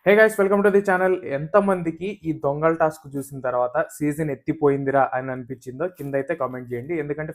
Hey guys, welcome to the channel. ఎంతమందికి ఈ దొంగల టాస్క్ చూసిన తర్వాత సీజన్ ఎత్తిపోయిందిరా అని అనిపించిందో కింద అయితే కామెంట్ చేయండి. ఎందుకంటే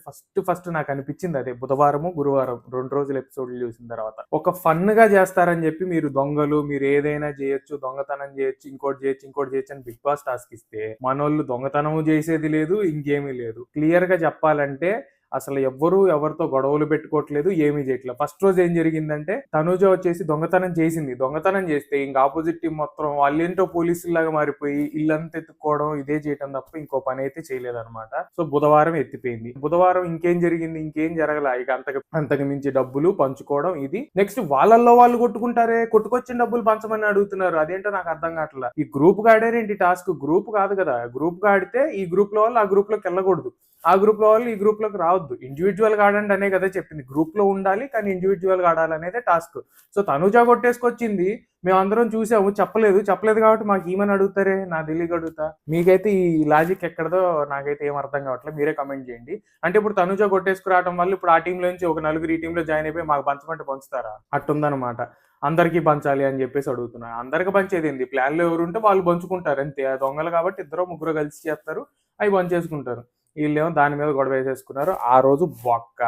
ఫస్ట్ నాకు అనిపించింది అదే. బుధవారము గురువారం 2 రోజులు ఎపిసోడ్లు చూసిన తర్వాత ఒక ఫన్ గా చేస్తారని చెప్పి మీరు దొంగలు, మీరు ఏదైనా చేయొచ్చు, దొంగతనం చేయొచ్చు, ఇంకోటి చేయొచ్చు అని బిగ్ బాస్ టాస్క్ ఇస్తే మనోళ్ళు దొంగతనము చేసేది లేదు, ఇంకేమీ లేదు. క్లియర్ గా చెప్పాలంటే అసలు ఎవ్వరు ఎవరితో గొడవలు పెట్టుకోవట్లేదు, ఏమీ చేయట్లేదు. ఫస్ట్ రోజు ఏం జరిగిందంటే తనుజ వచ్చేసి దొంగతనం చేసింది. దొంగతనం చేస్తే ఇంక ఆపోజిట్ టీం మొత్తం వాళ్ళేంటో పోలీసులాగా మారిపోయి ఇల్లంతా ఎత్తుక్కోవడం ఇదే చేయటం తప్ప ఇంకో పని అయితే చేయలేదన్నమాట. సో బుధవారం ఎత్తిపోయింది. బుధవారం ఇంకేం జరిగింది? ఇంకేం జరగల. ఇక అంతకు మించి డబ్బులు పంచుకోవడం ఇది. నెక్స్ట్ వాళ్ళల్లో వాళ్ళు కొట్టుకుంటారే, కొట్టుకొచ్చిన డబ్బులు పంచమని అడుగుతున్నారు. అదేంటో నాకు అర్థం కావట్లా. ఈ గ్రూప్ గా ఆడారేంటి టాస్క్? గ్రూప్ కాదు కదా. గ్రూప్ గా ఆడితే ఈ గ్రూప్ లో వాళ్ళు ఆ గ్రూప్ లోకి వెళ్ళకూడదు, ఆ గ్రూప్ లో వాళ్ళు ఈ గ్రూప్ లోకి రావద్దు. ఇండివిజువల్ గా ఆడండి అనే కదా చెప్పింది. గ్రూప్ లో ఉండాలి కానీ ఇండివిజువల్ గా ఆడాలి అనేదే టాస్క్. సో తనుజ కొట్టేసుకొచ్చింది, మేమందరం చూసాము. చెప్పలేదు కాబట్టి మాకు ఏమని అడుగుతారే, నా తెలియక అడుగుతా. మీకైతే ఈ లాజిక్ ఎక్కడదో నాకైతే ఏం అర్థం కావట్లేదు. మీరే కమెంట్ చేయండి. అంటే ఇప్పుడు తనుజ కొట్టేసుకురావడం వల్ల ఇప్పుడు ఆ టీంలో నుంచి ఒక నలుగురు ఈ టీంలో జాయిన్ అయిపోయి మాకు పంచమంటే పంచుతారా? అట్టుందనమాట. అందరికీ పంచాలి అని చెప్పేసి అడుగుతున్నా. అందరికి పంచేది ఏంది? ప్లాన్లో ఎవరు ఉంటే వాళ్ళు పంచుకుంటారు అంతే. దొంగలు కాబట్టి ఇద్దరు ముగ్గురు కలిసి చేస్తారు, అవి పంచేసుకుంటారు. వీళ్ళేమో దాని మీద గొడవ వేసేసుకున్నారు. ఆ రోజు బొక్క.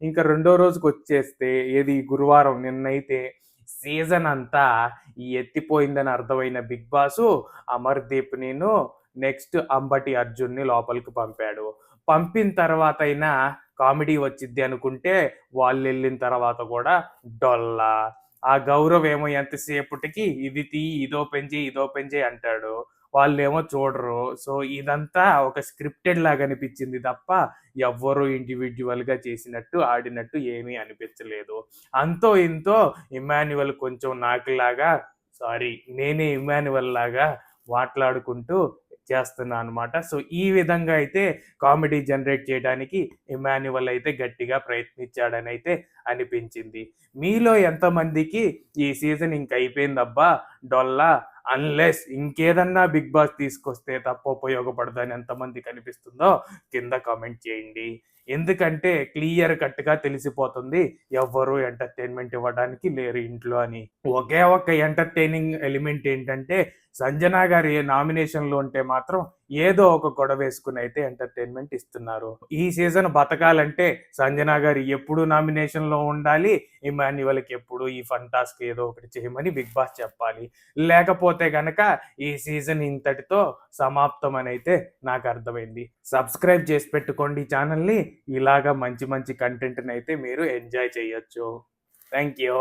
ఇంకా రెండో రోజుకి వచ్చేస్తే ఏది గురువారం నిన్నైతే సీజన్ అంతా ఈ ఎత్తిపోయిందని అర్థమైన బిగ్ బాసు అమర్దీప్ నేను నెక్స్ట్ అంబటి అర్జున్ని లోపలికి పంపాడు. పంపిన తర్వాత అయినా కామెడీ వచ్చిద్ది అనుకుంటే వాళ్ళు వెళ్ళిన తర్వాత కూడా డొల్లా. ఆ గౌరవ్ ఏమో ఎంతసేపటికి ఇది తీ, ఇదో పెంచి అంటాడు. వాళ్ళేమో చూడరు. సో ఇదంతా ఒక స్క్రిప్టెడ్ లాగా అనిపించింది తప్ప ఎవ్వరు ఇండివిజువల్ గా చేసినట్టు ఆడినట్టు ఏమీ అనిపించలేదు. అంతో ఇంతో ఇమాన్యువల్ కొంచెం నాకులాగా, సారీ నేనే ఇమాన్యువల్ లాగా మాట్లాడుకుంటూ చేస్తున్నా అనమాట. సో ఈ విధంగా అయితే కామెడీ జనరేట్ చేయడానికి ఇమాన్యువల్ అయితే గట్టిగా ప్రయత్నించాడని అయితే అనిపించింది. మీలో ఎంతమందికి ఈ సీజన్ ఇంక అయిపోయిందబ్బా డొల్లా, అన్లెస్ ఇంకేదన్నా బిగ్ బాస్ తీసుకొస్తే తప్ప ఉపయోగపడదని ఎంతమంది కనిపిస్తుందో కింద కామెంట్ చేయండి. ఎందుకంటే క్లియర్ కట్ గా తెలిసిపోతుంది ఎవ్వరు ఎంటర్టైన్మెంట్ ఇవ్వడానికి లేరు ఇంట్లో అని. ఒకే ఒక ఎంటర్టైనింగ్ ఎలిమెంట్ ఏంటంటే సంజన గారి నామినేషన్ లో ఉంటే మాత్రం ఏదో ఒక గొడవ వేసుకుని అయితే ఎంటర్టైన్మెంట్ ఇస్తున్నారు. ఈ సీజన్ బతకాలంటే సంజన గారు ఎప్పుడు నామినేషన్ లో ఉండాలి, ఇమాన్యువల్ కి ఎప్పుడు ఈ ఫన్ టాస్క్ ఏదో ఒకటి చేయమని బిగ్ బాస్ చెప్పాలి. లేకపోతే గనక ఈ సీజన్ ఇంతటితో సమాప్తం అని అయితే నాకు అర్థమైంది. సబ్స్క్రైబ్ చేసి పెట్టుకోండి ఛానల్ని. ఇలాగా మంచి మంచి కంటెంట్ని అయితే మీరు ఎంజాయ్ చేయొచ్చు. Thank you.